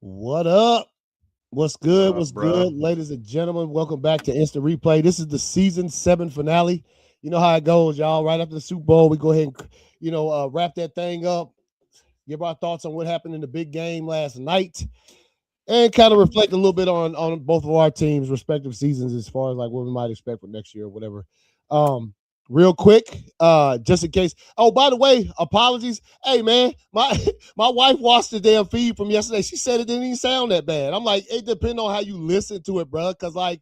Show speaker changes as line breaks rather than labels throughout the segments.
What up? What's good?
What
What's
up, bro?
good, ladies and gentlemen? Welcome back to Instant Replay. This is the season 7 finale. You know how it goes, y'all. Right after the Super Bowl, we go ahead and wrap that thing up, give our thoughts on what happened in the big game last night, and kind of reflect a little bit on both of our teams' respective seasons as far as like what we might expect for next year or whatever. Um, Real quick, just in case. Oh, by the way, apologies. Hey man, my my wife watched the damn feed from yesterday. She said it didn't even sound that bad. I'm like, it depends on how you listen to it, bro. Cause like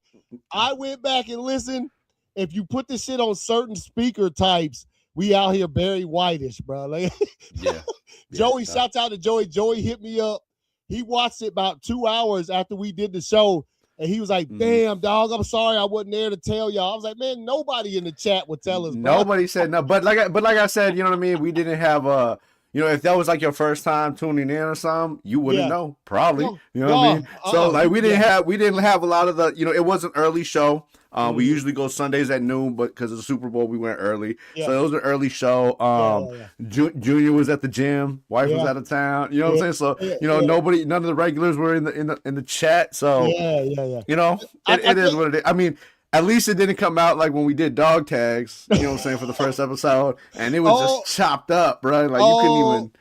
I went back and listened. If you put this shit on certain speaker types, we out here Barry Whitish, bro. Like
Yeah, yeah.
Joey, shouts out to Joey. Joey hit me up. He watched it about 2 hours after we did the show. And he was like,
Mhm.
damn, dog, I'm sorry I wasn't there to tell y'all. I was like, man, nobody in the chat would tell us, bro.
Nobody said no, but like I said, you know what I mean. We didn't have if that was like your first time tuning in or something, you wouldn't
Yeah.
know probably.
No,
You know what I
no,
mean. So like
yeah,
we didn't have a lot of the it was an early show. We
mhm,
usually go Sundays at noon, but because of the Super Bowl, we went early.
yeah,
So it was an early show.
yeah,
Junior was at the gym. Wife was
yeah,
out of town. You know what
yeah,
I'm saying? So
yeah, yeah,
none of the regulars were in the chat. So
yeah. I
it is
think,
what it is. I mean, at least it didn't come out like when we did dog tags, you know what I'm saying, for the first episode, and it was
oh,
just chopped up, bro. Like you couldn't
oh,
even,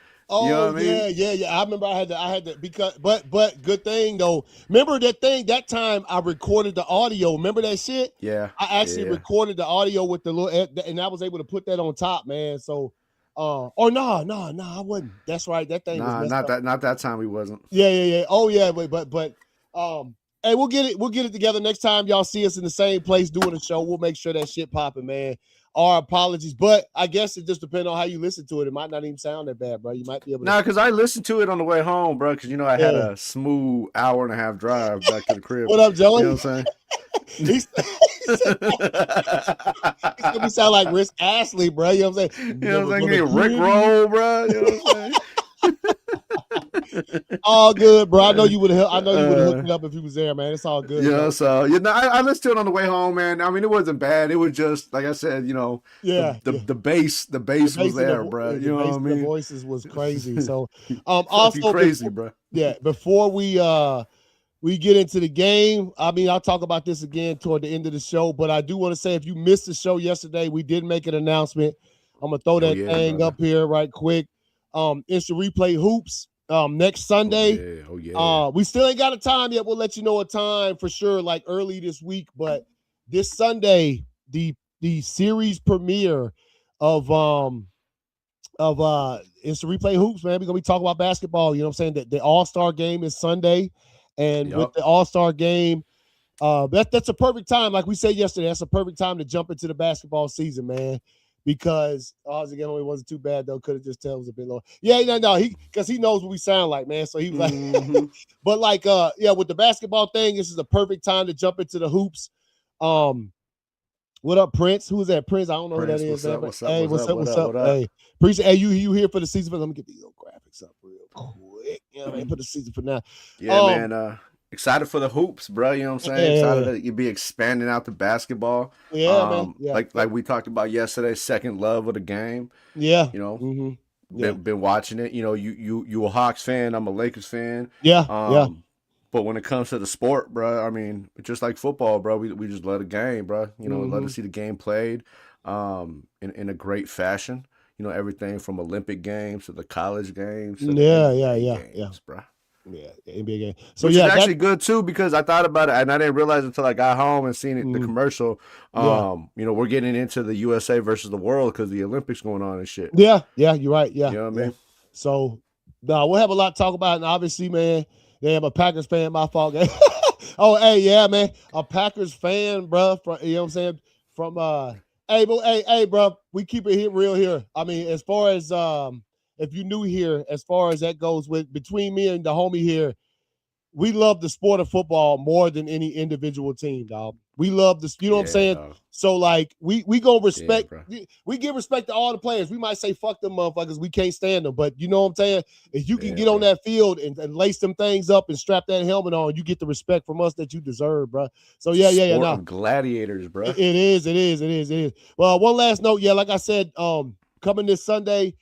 you know
oh,
what I mean?
yeah. I remember I had to because, but good thing though. Remember that thing that time I recorded the audio. Remember that shit?
Yeah,
I actually
yeah.
recorded the audio with the little, and I was able to put that on top, man. So, or no, I wasn't. That's right. That thing was
Nah,
messed up.
not that time. We wasn't.
Yeah. Oh yeah, but hey, we'll get it together next time y'all see us in the same place doing a show. We'll make sure that shit popping, man. Our apologies, but I guess it just depends on how you listen to it. It might not even sound that bad, bro. You might be able to.
Nah, because I listened to it on the way home, bro. Because I had
Yeah.
a smooth hour and a half drive back to the crib.
What up,
You know
Joey?
what I'm
He's, he said he said we sound like Rick Astley, bro. You know what I'm saying?
you know
Never
what I'm
gonna
saying? Rick
give you
roll, bro. You know what I'm
all good, bro. I know
saying?
you would have. I know you would have hooked it up if he was there, man. It's all good, bro.
So I listened to it on the way home, man. I mean, it wasn't bad. It was just like I said,
Yeah, yeah.
the
The
bass was
bass of the
there, bro. You
the
know
bass
what I
of the
mean?
voices was crazy. So,
Fucking
also
crazy,
before
bro.
yeah, before we get into the game, I mean, I'll talk about this again toward the end of the show, but I do want to say if you missed the show yesterday, we did make an announcement. I'm gonna throw
Oh
that
yeah,
thing
brother.
up here right quick. It's the replay hoops. Next
Oh
Sunday.
yeah. Oh yeah.
We still ain't got a time yet. We'll let you know a time for sure, like early this week. But this Sunday, the series premiere of it's the replay hoops, man. We're gonna be talking about basketball. You know what I'm saying? That the All-Star game is Sunday, and with
Yup.
the All-Star game, that's a perfect time. Like we said yesterday, that's a perfect time to jump into the basketball season, man. Because odds again only wasn't too bad though. Could have just tell it was a bit low. Yeah, no, he because he knows what we sound like, man. So he was like,
Mm-hmm.
but like, yeah, with the basketball thing, this is a perfect time to jump into the hoops. Um, what up, Prince? Who's that? Prince? I don't know who that
Prince,
is,
what's
man.
up?
But
What's up?
hey,
What's
what's
up?
up?
What
What's
up?
up?
What up?
Hey, appreciate. Hey, you here for the season? But let me get these little graphics up real quick. You know what I mean? Put the season for now.
Yeah,
Um,
man. Excited for the hoops, bro. You know what I'm saying? Excited
yeah,
that you be expanding out the basketball.
yeah, man. Yeah,
Like we talked about yesterday, second love of the game.
yeah.
You know,
Mm-hmm. Yeah,
been watching it. You a Hawks fan. I'm a Lakers fan.
yeah.
But when it comes to the sport, bro, I mean, just like football, bro, we just love the game, bro. Love to
Mm-hmm.
see the game played, in a great fashion. Everything from Olympic games to the college games to the NBA
Yeah.
games, bro.
Yeah, the NBA game. So
Which is
yeah, that
actually good too because I thought about it and I didn't realize until I got home and seen it the
mm,
commercial.
yeah,
We're getting into the USA versus the world because the Olympics going on and shit.
yeah, you're right. Yeah,
You know what I
yeah.
mean?
So no, we'll have a lot to talk about. And obviously, man, they have a Packers fan, my fault. Oh, hey, yeah, man. A Packers fan, bro. From you know what I'm saying? From hey, bro, we keep it here real here. I mean, as far as if you new here, as far as that goes with between me and the homie here, we love the sport of football more than any individual team, dog. We love this, you know what I'm
Yeah,
saying?
dog.
So like we gonna
Yeah,
respect
bro.
we give respect to all the players. We might say fuck them motherfuckers, we can't stand them. But you know what I'm saying? If you can
Yeah,
get on
bro.
that field and lace them things up and strap that helmet on, you get the respect from us that you deserve, bro. So yeah.
Sport
Now
of gladiators, bro.
it is. Well, one last note, yeah, like I said, coming this Sunday,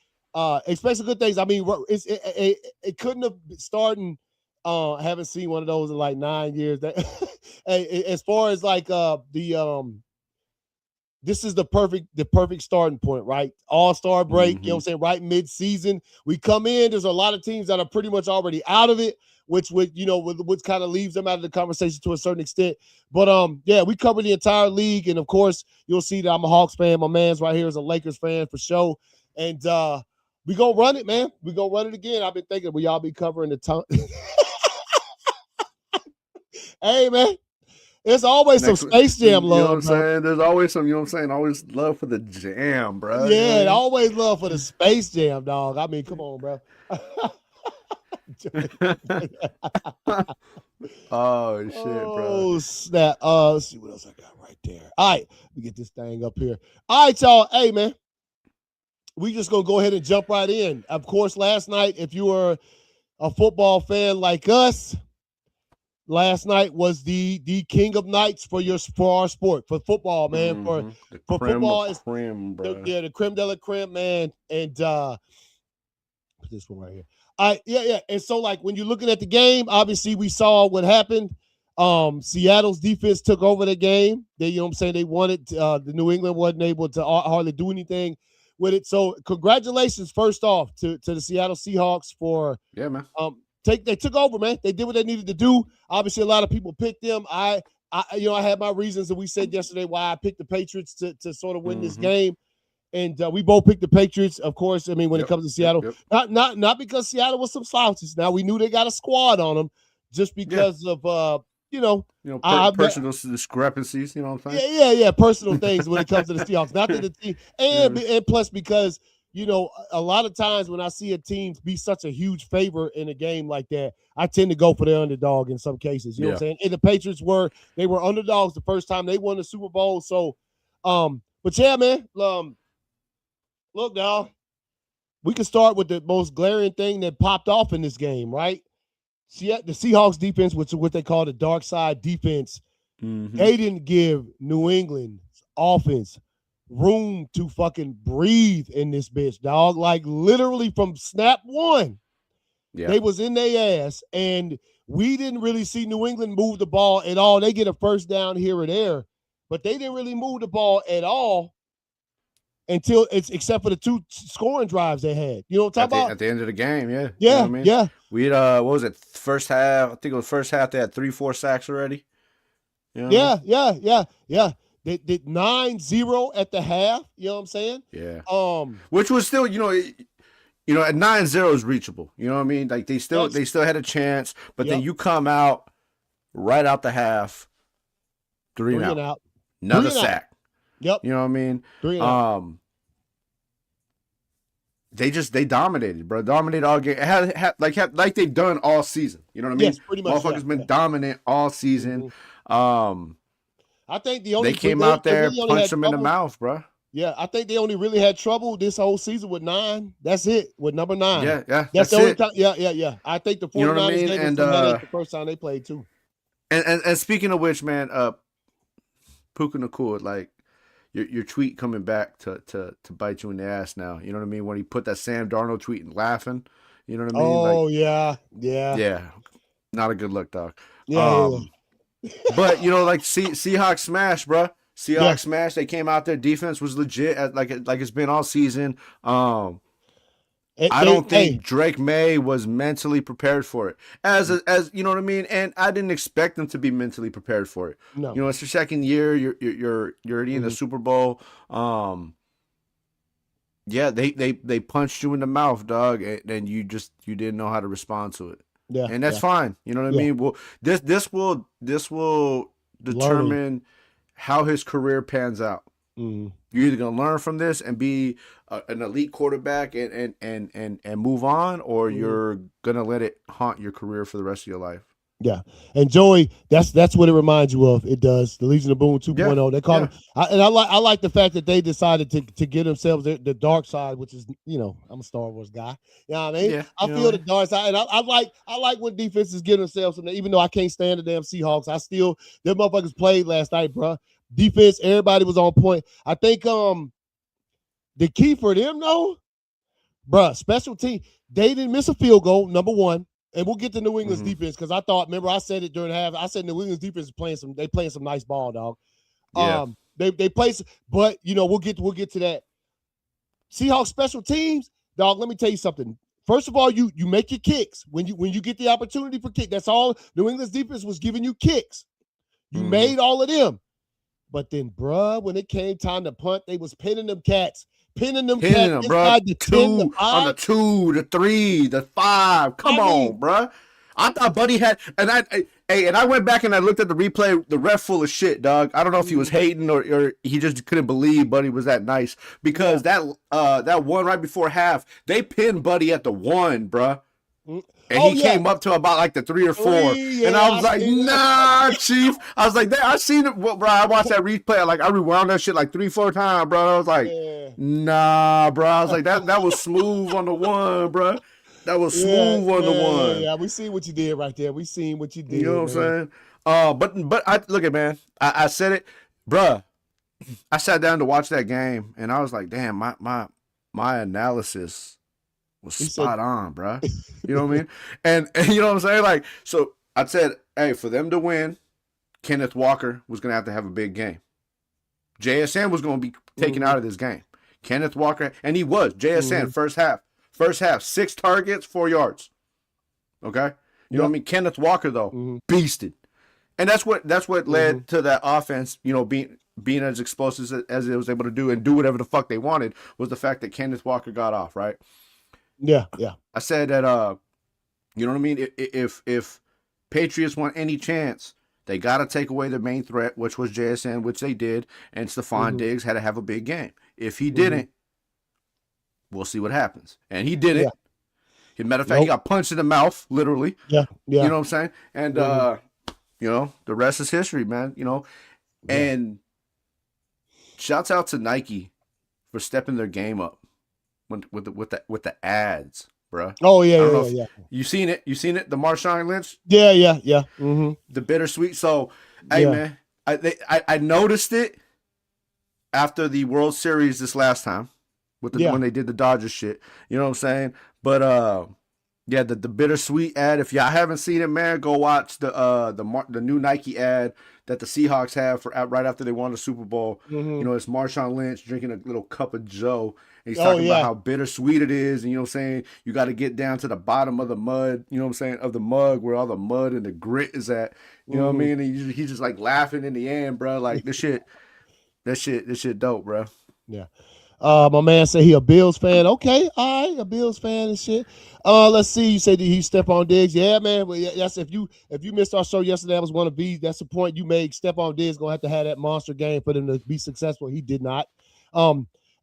expect some good things. I mean, it couldn't have started Haven't seen one of those in like 9 years. That hey, as far as like this is the perfect starting point, right? All-star break, you know what I'm saying, right mid-season. We come in, there's a lot of teams that are pretty much already out of it, which kind of leaves them out of the conversation to a certain extent. But yeah, we cover the entire league, and of course, you'll see that I'm a Hawks fan. My man's right here is a Lakers fan for sure. And we gonna run it, man. We gonna run it again. I've been thinking we all be covering the time. Hey, man. There's always some Space Jam love,
you know what I'm
bro.
saying? There's always some, you know what I'm saying? Always love for the jam, bro.
Yeah,
you know
always love for the Space Jam, dog. I mean, come on, bro.
Oh shit, bro.
Oh snap. Let's see what else I got right there. All right, let me get this thing up here. All right, y'all. Hey, man. We just gonna go ahead and jump right in. Of course, last night, if you were a football fan like us, last night was the king of nights for our sport, for football, man. For football, it's the creme de la creme, man. And put this one right here. Yeah. And so, like, when you're looking at the game, obviously we saw what happened. Seattle's defense took over the game. They won it. The New England wasn't able to hardly do anything with it. So congratulations, first off, to the Seattle Seahawks for
man.
They took over, man. They did what they needed to do. Obviously, a lot of people picked them. I had my reasons that we said yesterday why I picked the Patriots to sort of win this game, and we both picked the Patriots. Of course, I mean when it comes to Seattle, not because Seattle was some slouches. Now we knew they got a squad on them, just because of
personal discrepancies. You know what I'm
saying? Yeah, personal things when it comes to the Seahawks. Not that the team, and plus because. A lot of times when I see a team be such a huge favor in a game like that, I tend to go for the underdog in some cases. You know what I'm saying? And the Patriots were underdogs the first time they won the Super Bowl. So, but yeah, man, look, dog, we can start with the most glaring thing that popped off in this game, right? The Seahawks defense, which is what they call the dark side defense, they didn't give New England's offense room to fucking breathe in this bitch, dog. Like literally from snap one, they was in their ass, and we didn't really see New England move the ball at all. They get a first down here or there, but they didn't really move the ball at all except for the 2 scoring drives they had. You know what I'm talking about?
At the end of the game,
yeah.
You know what I mean?
Yeah.
We had what was it? First half, I think it was first half. They had 3-4 sacks already.
You know yeah. They did 9-0 at the half. You know what I'm saying?
Yeah. Which was still, at 9-0 is reachable. You know what I mean? Like they still had a chance, but then you come out right out the half, 3 and out. Another sack.
Yep.
You know what I mean?
3 and out.
They dominated, bro. Dominated all game. Like they've done all season. You know what I mean?
Yes, pretty much.
Motherfuckers been dominant all season.
I think they
came out there, punched them in the mouth, bro.
Yeah, I think they only really had trouble this whole season with 9. That's it, with number 9.
Yeah.
That's the only time. Yeah. I think the 49ers
you know what I mean?
gave the first time they played too.
And speaking of which, man, Puka Nakua, like your tweet coming back to bite you in the ass now. You know what I mean? When he put that Sam Darnold tweet and laughing, you know what I mean?
Oh,
like, yeah. Not a good look, dog.
Yeah.
But Seahawks smash, bro. Seahawks smash. They came out there. Defense was legit, like it's been all season. I don't think Drake May was mentally prepared for it, as you know what I mean. And I didn't expect them to be mentally prepared for it.
No.
It's your second year. You're already in the Super Bowl. They punched you in the mouth, dog, and you didn't know how to respond to it.
Yeah,
and that's fine. You know what I mean? Well, this will determine how his career pans out.
Mm-hmm.
You're either gonna learn from this and be an elite quarterback and move on, or you're gonna let it haunt your career for the rest of your life.
Yeah, and Joey, that's what it reminds you of. It does. The Legion of Boom 2.0. They call it. And I like the fact that they decided to give themselves the dark side, which is, I'm a Star Wars guy. You know what I mean?
Yeah,
I feel the dark side, and I like when defenses give themselves something. Even though I can't stand the damn Seahawks, them motherfuckers played last night, bro. Defense, everybody was on point. I think the key for them though, bro, special team. They didn't miss a field goal. Number one. and we'll get to New England's defense because I thought, remember I said it during half. I said New England's defense is playing some nice ball, dog.
Yeah.
They play, but we'll get to that. Seahawks special teams, dog. Let me tell you something. First of all, you make your kicks when you get the opportunity for kick. That's all. New England's defense was giving you kicks. You made all of them. But then, bruh, when it came time to punt, they was pinning them cats inside the 10, the 5.
On the 2, the 3, the 5. Come on, bruh. I thought Buddy had, and I went back and I looked at the replay. The ref full of shit, dog. I don't know if he was hating or he just couldn't believe Buddy was that nice because that one right before half, they pinned Buddy at the 1, bruh. And he came up to about like the 3 or 4. And I was like, nah, Chief. I was like, I seen it, bro. I watched that replay. I rewound that shit like 3-4 times, bro. I was like, nah, bro. I was like, that was smooth on the 1, bro. That was smooth on the 1.
Yeah, we seen what you did right there. We seen what you did.
You know what I'm saying? But I look at, man. I said it, bro. I sat down to watch that game, and I was like, damn, my analysis was spot on, bro. You know what I mean? And you know what I'm saying? Like, so I said, hey, for them to win, Kenneth Walker was going to have a big game. JSN was going to be taken out of this game. Kenneth Walker, and he was. JSN, first half, 6 targets, 4 yards. Okay? You know what I mean? Kenneth Walker, though, beasted. And that's what led to that offense, being as explosive as it was able to do and do whatever the fuck they wanted, was the fact that Kenneth Walker got off, right?
Yeah.
I said that, you know what I mean? If Patriots want any chance, they got to take away the main threat, which was JSN, which they did, and Stephon Diggs had to have a big game. If he didn't, we'll see what happens. And he didn't. As a matter of fact, he got punched in the mouth, literally.
Yeah.
You know what I'm saying? And, the rest is history, man. And shouts out to Nike for stepping their game up. With the ads, bro.
Oh yeah.
You seen it? The Marshawn Lynch?
Yeah.
The bittersweet. So, hey man, I noticed it after the World Series this last time when they did the Dodgers shit. You know what I'm saying? But the bittersweet ad. If y'all haven't seen it, man, go watch the new Nike ad that the Seahawks have for right after they won the Super Bowl. It's Marshawn Lynch drinking a little cup of Joe. And he's talking about how bittersweet it is, and you know what I'm saying? You got to get down to the bottom of the mud, you know what I'm saying, of the mug where all the mud and the grit is at. You know what I mean? And he's just like laughing in the end, bro. Like this shit dope, bro.
Yeah. My man said he a Bills fan. Okay, all right, a Bills fan and shit. Let's see. You said that he Stephon Diggs. Yeah, man. But yes, if you missed our show yesterday, that was one of these. That's the point you made. Stephon Diggs gonna have to have that monster game for them to be successful. He did not.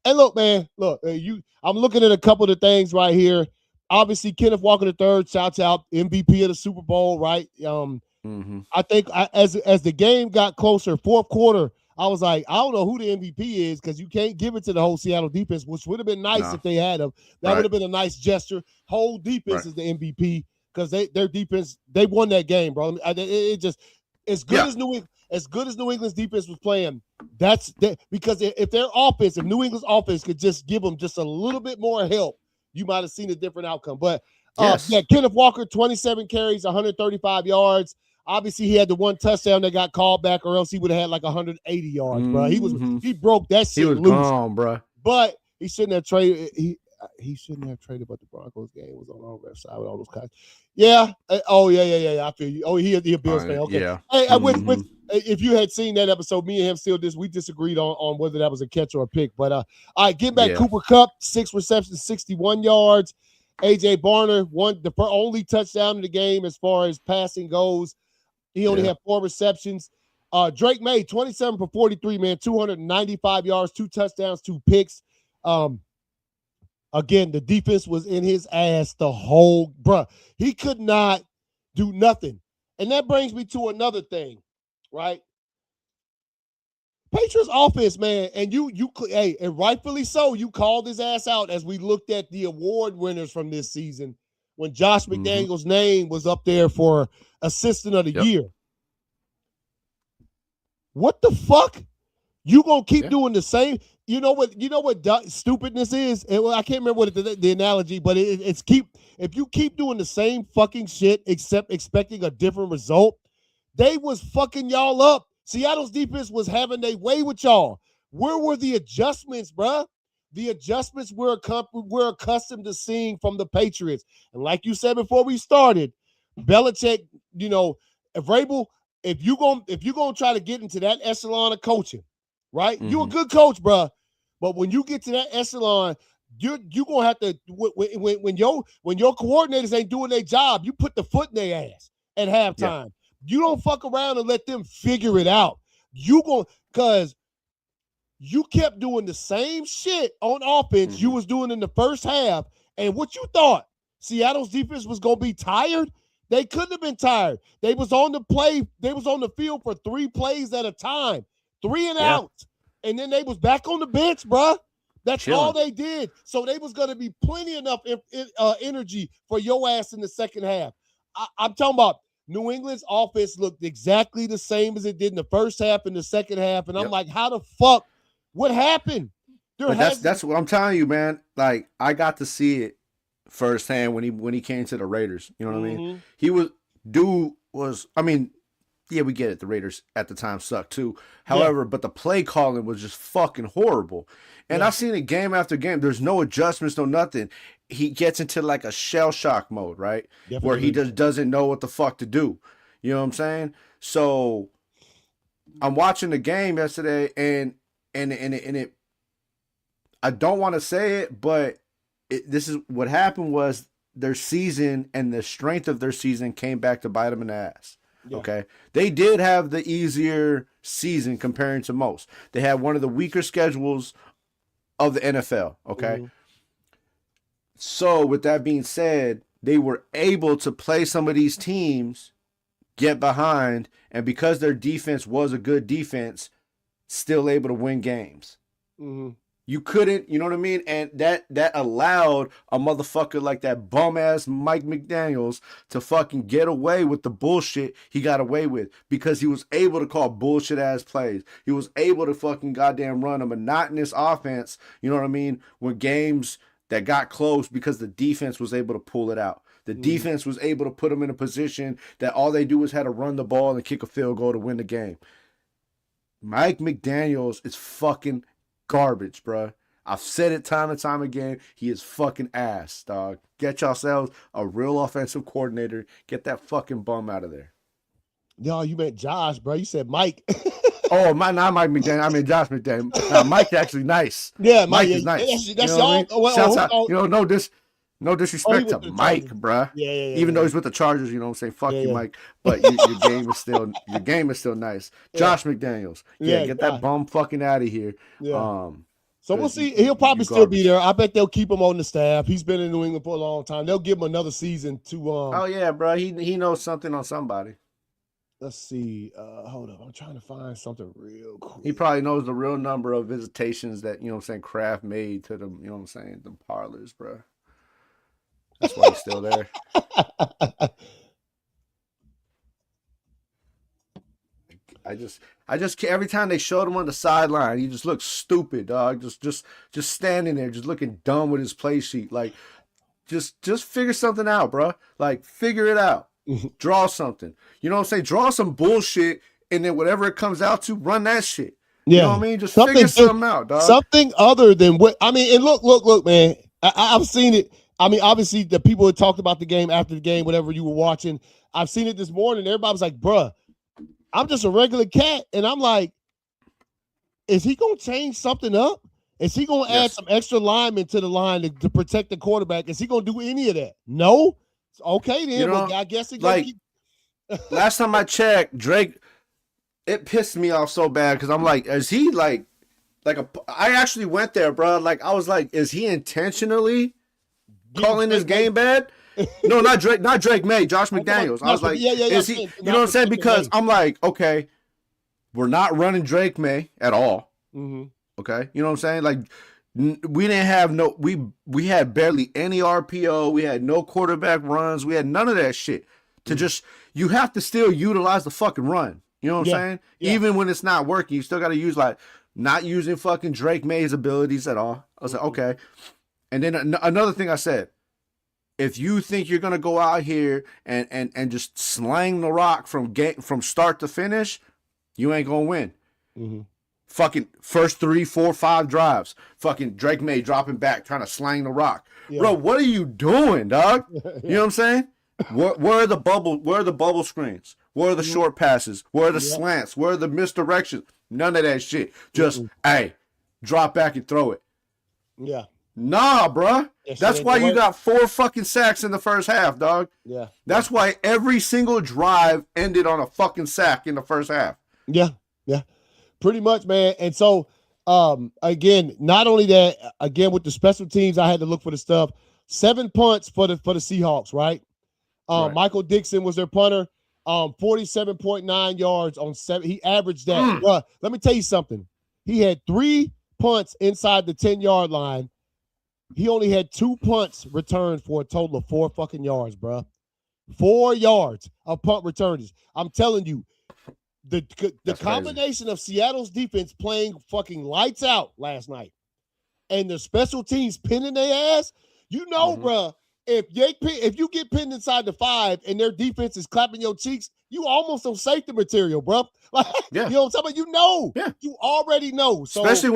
And look, man, I'm looking at a couple of the things right here. Obviously, Kenneth Walker III, shouts out, MVP of the Super Bowl, right? I think as the game got closer, fourth quarter, I was like, I don't know who the MVP is because you can't give it to the whole Seattle defense, which would have been nice if they had him. That would have been a nice gesture. Whole defense is the MVP because their defense, they won that game, bro. It just as good as New England's defense was playing. That's because if New England's offense could just give them just a little bit more help, you might have seen a different outcome. But Kenneth Walker, 27 carries, 135 yards. Obviously, he had the one touchdown that got called back, or else he would have had like 180 yards, bro. He broke that shit loose. He was
calm, bro.
But he shouldn't have traded. He shouldn't have traded, but the Broncos game was on our left side with all those guys. Yeah. Oh, yeah. I feel you. Oh, he a Bills fan. Okay.
Yeah.
Hey, if you had seen that episode, me and him we disagreed on whether that was a catch or a pick. But all right, get back. Cooper Kupp, 6 receptions, 61 yards. AJ Barner the only touchdown in the game as far as passing goes. He only had 4 receptions. Drake May, 27 for 43, man, 295 yards, 2 touchdowns, 2 picks. Again, the defense was in his ass the whole, bruh. He could not do nothing. And that brings me to another thing, right? Patriots offense, man, and and rightfully so, you called his ass out as we looked at the award winners from this season when Josh McDaniels' name was up there for assistant of the year. What the fuck? You gonna keep doing the same? You know what stupidness is? I can't remember what the analogy, but it's if you keep doing the same fucking shit except expecting a different result, they was fucking y'all up. Seattle's defense was having their way with y'all. Where were the adjustments, bruh? The adjustments we're accustomed to seeing from the Patriots. And like you said before we started, Belichick, if Vrabel, if you're gonna try to get into that echelon of coaching, right? You're a good coach, bruh. But when you get to that echelon, you're gonna have to when your coordinators ain't doing their job, you put the foot in their ass at halftime. Yeah. You don't fuck around and let them figure it out. Because you kept doing the same shit on offense you was doing in the first half. And what you thought? Seattle's defense was gonna be tired? They couldn't have been tired. They was on the field for 3 plays at a time, 3 and out. And then they was back on the bench, bruh. That's all they did. So they was going to be plenty enough energy for your ass in the second half. I'm talking about New England's offense looked exactly the same as it did in the first half and the second half. And I'm like, how the fuck? What happened?
That's what I'm telling you, man. Like, I got to see it firsthand when he came to the Raiders. You know what I mean? Yeah, we get it. The Raiders at the time sucked too. However, but the play calling was just fucking horrible. And I've seen it game after game. There's no adjustments, no nothing. He gets into like a shell shock mode, right? Definitely. Where he just doesn't know what the fuck to do. You know what I'm saying? So I'm watching the game yesterday, and it. I don't want to say it, but this is what happened was their season and the strength of their season came back to bite them in the ass. Yeah. Okay, they did have the easier season comparing to most. They had one of the weaker schedules of the NFL. Okay, so with that being said, they were able to play some of these teams, get behind, and because their defense was a good defense, still able to win games. You couldn't, you know what I mean? And that allowed a motherfucker like that bum-ass Mike McDaniels to fucking get away with the bullshit he got away with because he was able to call bullshit-ass plays. He was able to fucking goddamn run a monotonous offense, you know what I mean, when games that got close because the defense was able to pull it out. The defense was able to put them in a position that all they do is had to run the ball and kick a field goal to win the game. Mike McDaniels is fucking garbage, bro. I've said it time and time again. He is fucking ass, dog. Get yourselves a real offensive coordinator. Get that fucking bum out of there.
No, you meant Josh, bro. You said Mike.
Oh, not Mike McDaniel. I mean Josh McDaniel. Mike's actually nice.
Yeah,
Mike is nice. That's y'all. Shouts out. No disrespect to Mike, bro. Even though he's with the Chargers, you know what I'm saying? Fuck you, Mike. But your game is still nice. Josh McDaniels. Get that bum fucking out of here.
So we'll see. He'll probably still be there. I bet they'll keep him on the staff. He's been in New England for a long time. They'll give him another season to
Oh yeah, bro. He knows something on somebody.
Let's see. Hold up. I'm trying to find something real quick.
He probably knows the real number of visitations that, you know what I'm saying, Kraft made to them, you know what I'm saying, the parlors, bro. That's why he's still there. I just every time they showed him on the sideline, he just looked stupid, dog. Just standing there, just looking dumb with his play sheet. Like, just figure something out, bro. Like, figure it out. Draw something. You know what I'm saying? Draw some bullshit, and then whatever it comes out to, run that shit. You know what I mean? Just figure something out, dog.
Something other than what I mean. And look, man. I've seen it. I mean, obviously, the people had talked about the game after the game, whatever you were watching. I've seen it this morning. Everybody was like, bruh, I'm just a regular cat. And I'm like, is he going to change something up? Is he going to add some extra linemen to the line to protect the quarterback? Is he going to do any of that? No? Okay, then. You know, well, I guess he
like, last time I checked, Drake, it pissed me off so bad because I'm like, is he like I actually went there, bro. Like, I was like, is he intentionally calling this game bad? No, not Drake May, Josh McDaniels. I was like, is he, you know what I'm saying? Because I'm like, okay, we're not running Drake May at all. Okay, you know what I'm saying? Like, we didn't have we had barely any RPO. We had no quarterback runs. We had none of that shit. You have to still utilize the fucking run. You know what I'm saying? Even when it's not working, you still got to use like not using fucking Drake May's abilities at all. I was like, okay. And then another thing I said, if you think you're gonna go out here and just slang the rock from start to finish, you ain't gonna win.
Mm-hmm.
Fucking first 3, 4, 5 drives, fucking Drake May dropping back, trying to slang the rock. Yeah. Bro, what are you doing, dog? You know what I'm saying? Where are the bubble screens? Where are the short passes? Where are the slants? Where are the misdirections? None of that shit. Just, hey, drop back and throw it.
Yeah.
Nah, bruh. That's why you got 4 fucking sacks in the first half, dog.
Yeah.
That's why every single drive ended on a fucking sack in the first half.
Yeah. Yeah. Pretty much, man. And so, again, not only that, again, with the special teams, I had to look for the stuff. 7 punts for the Seahawks, right? Right. Michael Dixon was their punter. 47.9 yards on 7. He averaged that. Bruh, let me tell you something. He had 3 punts inside the 10-yard line. He only had 2 punts returned for a total of 4 fucking yards, bruh. 4 yards of punt returns. I'm telling you, the combination
crazy.
Of Seattle's defense playing fucking lights out last night and the special teams pinning their ass, bruh, if you get pinned inside the 5 and their defense is clapping your cheeks, you almost on safety material, bro. Like, you know what I'm talking about? You already know. So, especially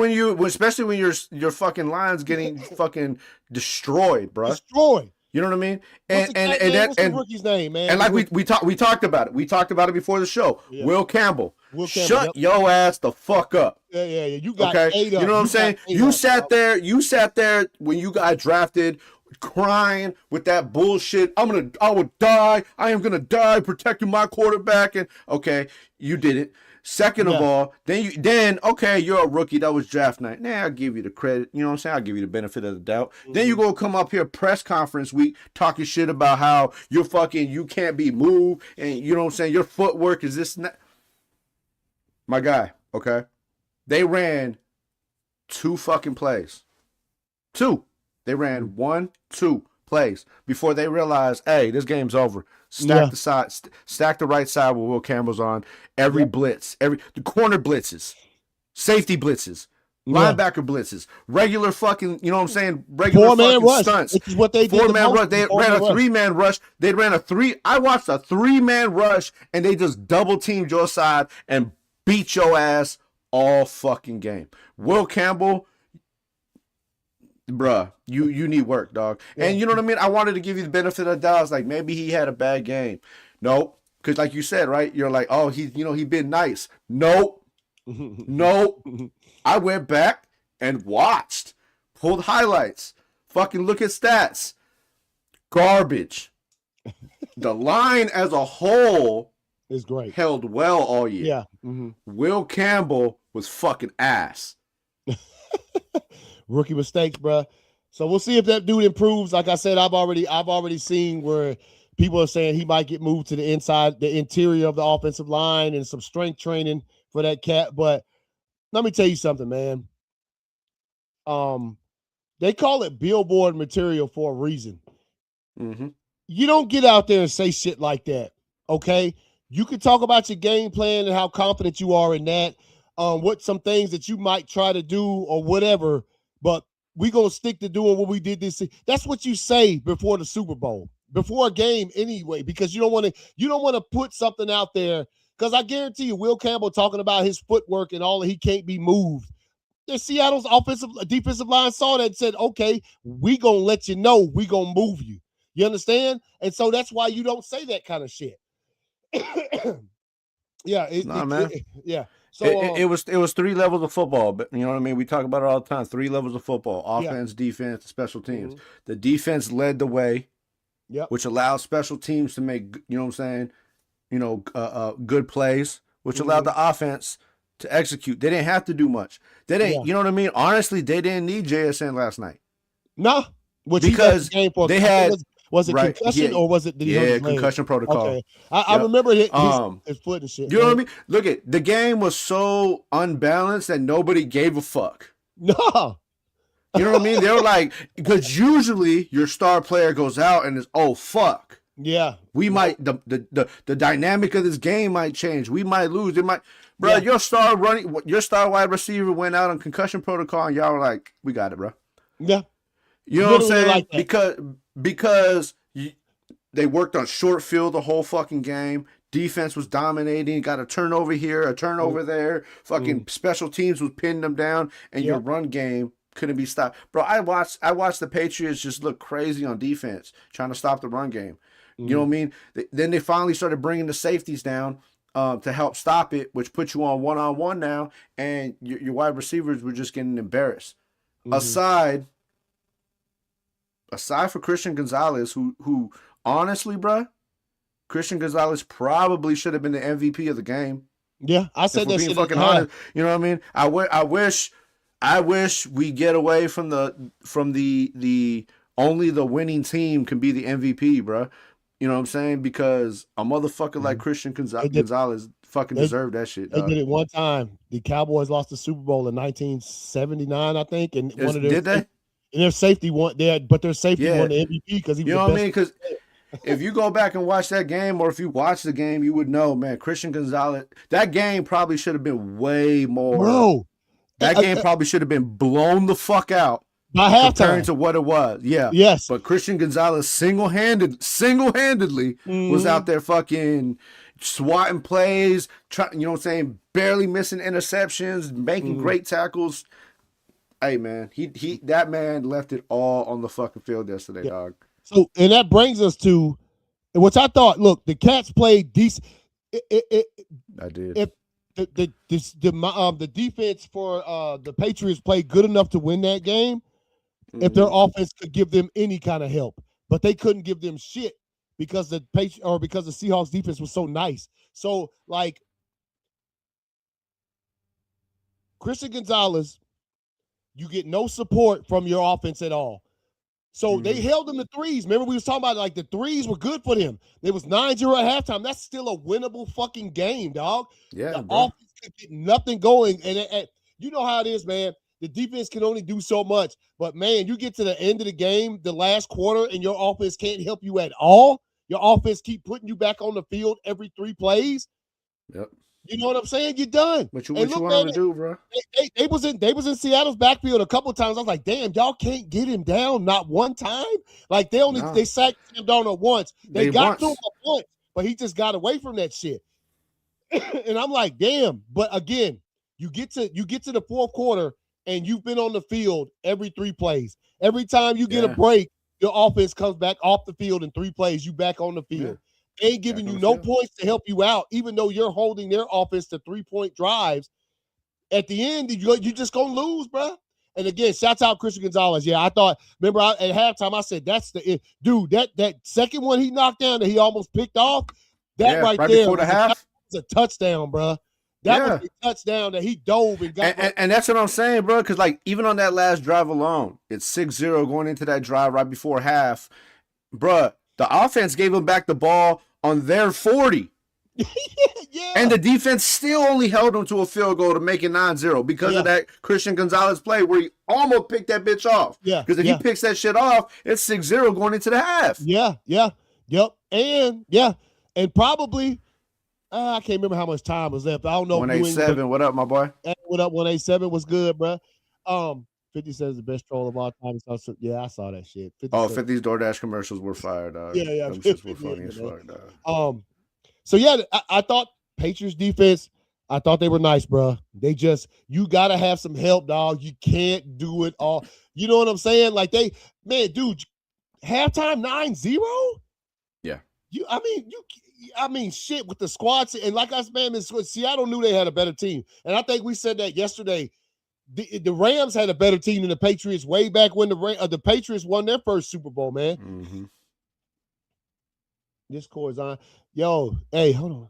when
your fucking line's getting fucking destroyed, bro.
Destroyed.
You know what I mean?
What's the rookie's name, man?
And like we talked about it. We talked about it before the show. Yeah. Will Campbell. Shut your ass the fuck up.
Yeah. You got 8 up.
You know what I'm saying? You sat there when you got drafted, crying with that bullshit. I would die. I am gonna die protecting my quarterback. And okay, you did it. Second of all, then you're a rookie. That was draft night. Nah, I'll give you the credit. You know what I'm saying? I'll give you the benefit of the doubt. Mm-hmm. Then you go come up here press conference week talking shit about how you can't be moved and you know what I'm saying? Your footwork is this and that. My guy, okay? They ran 2 fucking plays. 2. They ran 1, 2 plays before they realized, hey, this game's over. Stack the right side where Will Campbell's on. Every blitz, the corner blitzes, safety blitzes, linebacker blitzes, regular fucking, you know what I'm saying? Regular fucking stunts.
Which is what they did.
4-man rush. They ran a 3-man rush. I watched a 3-man rush and they just double teamed your side and beat your ass all fucking game. Will Campbell, bruh, you need work, dog. Yeah. And you know what I mean? I wanted to give you the benefit of the doubt. I was like, maybe he had a bad game. Nope. Because like you said, right? You're like, oh, he been nice. Nope. Nope. I went back and watched. Pulled highlights. Fucking look at stats. Garbage. The line as a whole
is great.
Held well all year.
Yeah. Mm-hmm.
Will Campbell was fucking ass.
Rookie mistakes, bro. So we'll see if that dude improves. Like I said, I've already seen where people are saying he might get moved to the interior of the offensive line and some strength training for that cat. But let me tell you something, man. They call it billboard material for a reason.
Mm-hmm.
You don't get out there and say shit like that, okay? You can talk about your game plan and how confident you are in that, what some things that you might try to do or whatever, but we gonna stick to doing what we did this season. That's what you say before the Super Bowl, before a game anyway, because you don't want to put something out there. Because I guarantee you, Will Campbell talking about his footwork and all that, he can't be moved. The Seattle's defensive line saw that and said, okay, we gonna let you know we gonna move you. You understand? And so that's why you don't say that kind of shit. Yeah. Yeah. So
it was 3 levels of football, but you know what I mean? We talk about it all the time. 3 levels of football: offense, defense, special teams. Mm-hmm. The defense led the way, which allowed special teams to make, you know what I'm saying, good plays, which allowed the offense to execute. They didn't have to do much. They didn't, you know what I mean? Honestly, they didn't need JSN last night.
No,
because they had.
Was it concussion or was it?
Concussion protocol. Okay.
I remember his foot and shit.
You know what I mean? Look the game was so unbalanced that nobody gave a fuck.
No.
You know what I mean? They were like, because usually your star player goes out and is, oh fuck.
Yeah.
We might the dynamic of this game might change. We might lose. It might, bro. Your star wide receiver went out on concussion protocol, and y'all were like, "We got it, bro."
Yeah.
You know what I'm saying? Like because they worked on short field the whole fucking game. Defense was dominating. Got a turnover here, a turnover there. Fucking special teams was pinning them down, and your run game couldn't be stopped, bro. I watched the Patriots just look crazy on defense trying to stop the run game. You know what I mean? Then they finally started bringing the safeties down to help stop it, which puts you on one now, and your wide receivers were just getting embarrassed. Aside for Christian Gonzalez, who honestly, bro, Christian Gonzalez probably should have been the MVP of the game.
Yeah, I said that shit.
Fucking honest, you know what I mean? I wish we get away from the only the winning team can be the MVP, bro. You know what I'm saying? Because a motherfucker like Christian Gonzalez fucking deserved that shit.
They did it one time. The Cowboys lost the Super Bowl in 1979, I think, and
did they?
And their safety won. But their safety won the MVP because he was.
You know what I mean? Because if you go back and watch that game, or if you watch the game, you would know, man. Christian Gonzalez. That game probably should have been way more.
Bro,
that game probably should have been blown the fuck out.
By halftime,
comparing to what it was,
yes.
But Christian Gonzalez single-handedly was out there fucking swatting plays, you know what I'm saying, barely missing interceptions, making great tackles. Hey man, that man left it all on the fucking field yesterday, dog.
So, and that brings us to, which I thought. Look, the Cats played decent.
I did.
If the defense for the Patriots played good enough to win that game. If their offense could give them any kind of help, but they couldn't give them shit because the Seahawks defense was so nice. So like Christian Gonzalez, you get no support from your offense at all. So they held them to threes. Remember we was talking about like the threes were good for them. It was 9-0 at halftime. That's still a winnable fucking game, dog.
Yeah,
the offense could get nothing going, and you know how it is, man. The defense can only do so much. But, man, you get to the end of the game, the last quarter, and your offense can't help you at all. Your offense keep putting you back on the field every 3 plays.
Yep.
You know what I'm saying? You're done.
What you want them to do, bro?
They was in Seattle's backfield a couple of times. I was like, damn, y'all can't get him down not one time. Like they sacked Sam Darnold once. They got to him once, but he just got away from that shit. And I'm like, damn. But again, you get to the fourth quarter. And you've been on the field every 3 plays. Every time you get a break, your offense comes back off the field in 3 plays. You back on the field. They ain't giving you no points to help you out, even though you're holding their offense to 3-point drives. At the end, you just going to lose, bro. And again, shouts out Christian Gonzalez. Yeah, I thought, remember at halftime, I said, that's the dude, that second one he knocked down that he almost picked off, right there
before the half
was a touchdown, bro. That was a touchdown that he dove and got.
And that's what I'm saying, bro, because, like, even on that last drive alone, it's 6-0 going into that drive right before half. Bro, the offense gave him back the ball on their 40.
Yeah.
And the defense still only held him to a field goal to make it 9-0 because of that Christian Gonzalez play where he almost picked that bitch off.
Yeah.
Because if he picks that shit off, it's 6-0 going into the half.
Yeah. Yep. And, and probably – I can't remember how much time was left. I don't know.
187. What up, my boy?
What up? 187 was good, bro. 50 Cent is the best troll of all time. Yeah, I saw that shit.
50's DoorDash commercials were fire, dog.
Yeah.
Them shits were funny as fuck,
dog. So yeah, I thought Patriots defense. I thought they were nice, bro. They just you gotta have some help, dog. You can't do it all. You know what I'm saying? Like dude, halftime 9-0.
Yeah.
I mean, shit with the squads. And like I said, Seattle knew they had a better team. And I think we said that yesterday. The Rams had a better team than the Patriots way back when the Patriots won their first Super Bowl, man.
Mm-hmm.
Discord's on. Yo, hey, hold on.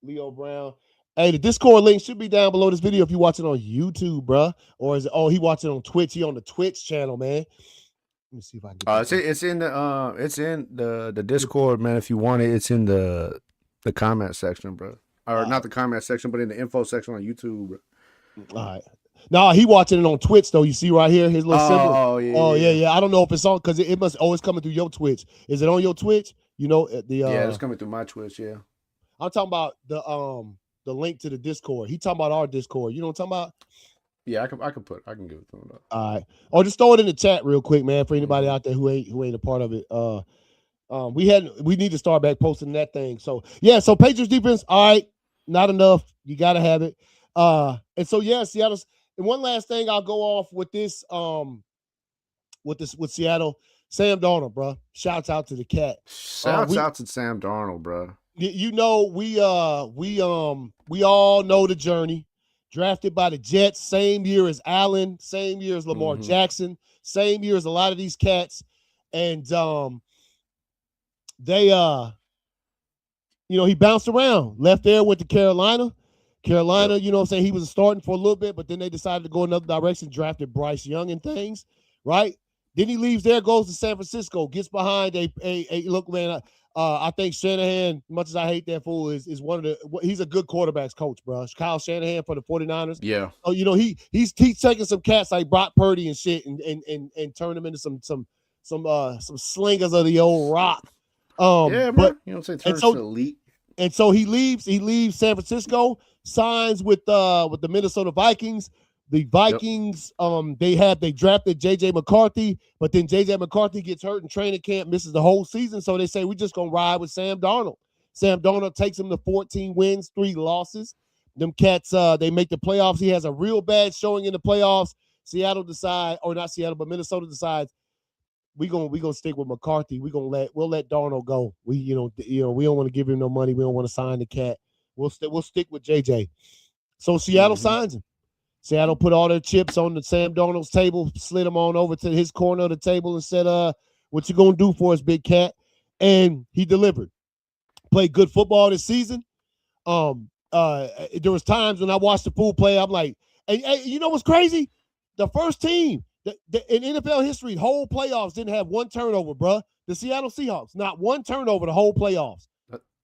Leo Brown. Hey, the Discord link should be down below this video if you watch it on YouTube, bro. Or is it, he watching on Twitch. He on the Twitch channel, man. Let me see if I can get
it's in the Discord, man. If you want it, it's in the comment section, bro. Or not the comment section, but in the info section on YouTube, bro.
All right. No, he watching it on Twitch though. You see right here his little symbol.
Oh yeah.
Oh yeah. I don't know if it's on because it must always coming through your Twitch. Is it on your Twitch? You know,
it's coming through my Twitch. Yeah,
I'm talking about the link to the Discord. He talking about our Discord. You know what I'm talking about?
Yeah, I can give it to him.
All right. Or just throw it in the chat real quick, man, for anybody out there who ain't a part of it. We need to start back posting that thing. So yeah, so Patriots defense, all right, not enough. You gotta have it. And so yeah, Seattle's, and one last thing I'll go off with this, with Seattle, Sam Darnold, bro. Shouts out to the cat.
Shouts out to Sam Darnold, bro.
You know, we all know the journey. Drafted by the Jets, same year as Allen, same year as Lamar Jackson, same year as a lot of these cats. And they he bounced around, left there, went to Carolina, you know what I'm saying, he was starting for a little bit, but then they decided to go another direction, drafted Bryce Young and things, right? Then he leaves there, goes to San Francisco, gets behind a look, man. I think Shanahan, much as I hate that fool, is one of he's a good quarterbacks coach, bro. Kyle Shanahan for the 49ers.
Yeah.
So, he's taking some cats like Brock Purdy and shit and turn them into some slingers of the old rock.
Yeah, bro. You know what I'm saying? Turns to elite.
And so he leaves San Francisco, signs with the Minnesota Vikings. The Vikings, they drafted J.J. McCarthy, but then J.J. McCarthy gets hurt in training camp, misses the whole season. So they say, we're just going to ride with Sam Darnold. Sam Darnold takes him to 14 wins, 3 losses. Them cats, they make the playoffs. He has a real bad showing in the playoffs. Minnesota decides we gonna stick with McCarthy. We'll let Darnold go. We don't want to give him no money. We don't want to sign the cat. We'll stick with JJ. So Seattle signs him. Seattle put all their chips on the Sam Darnold's table, slid him on over to his corner of the table and said, what you gonna do for us, big cat? And he delivered. Played good football this season. There was times when I watched the fool play, I'm like, and you know what's crazy? The first team in NFL history, whole playoffs didn't have one turnover, bro. The Seattle Seahawks, not one turnover the whole playoffs.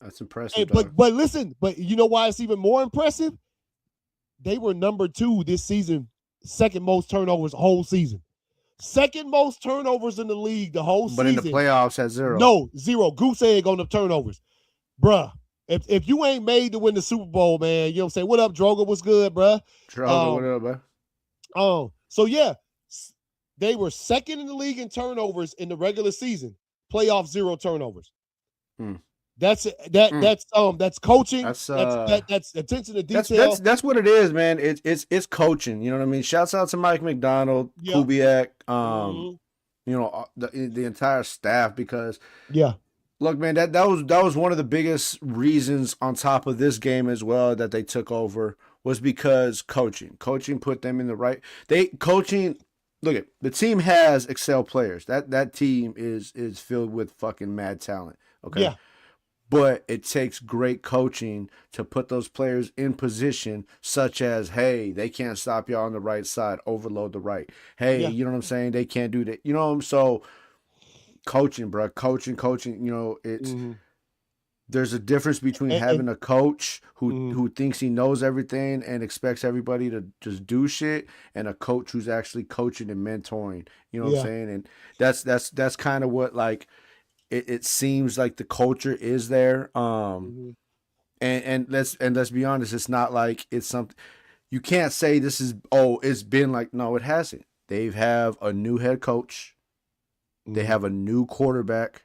That's impressive.
But listen, you know why it's even more impressive? They were number 2 this season, second most turnovers the whole season. Second most turnovers in the league the whole season.
But in the playoffs at 0.
No, 0. Goose egg on the turnovers. Bruh, if you ain't made to win the Super Bowl, man, you know what I'm saying? What up, Droga? What's good, bruh?
Droga, what up, bro?
So yeah, they were second in the league in turnovers in the regular season. Playoff 0 turnovers. That's coaching. That's attention to detail.
That's what it is, man. It's coaching. You know what I mean? Shouts out to Mike McDonald, Kubiak, the entire staff, because look, man, that was one of the biggest reasons on top of this game as well that they took over, was because coaching put them in the right. Look at the team has excel players. That team is filled with fucking mad talent. Okay.
Yeah.
But it takes great coaching to put those players in position, such as, hey, they can't stop y'all on the right side, overload the right. Hey, you know what I'm saying? They can't do that. You know what I'm so coaching, bro. Coaching, it's there's a difference between having a coach who thinks he knows everything and expects everybody to just do shit, and a coach who's actually coaching and mentoring. You know what I'm saying? And that's kind of what, like, it seems like the culture is there. And let's be honest, it's not like it's something you can't say this is, it's been like, no, it hasn't. They have a new head coach. They have a new quarterback.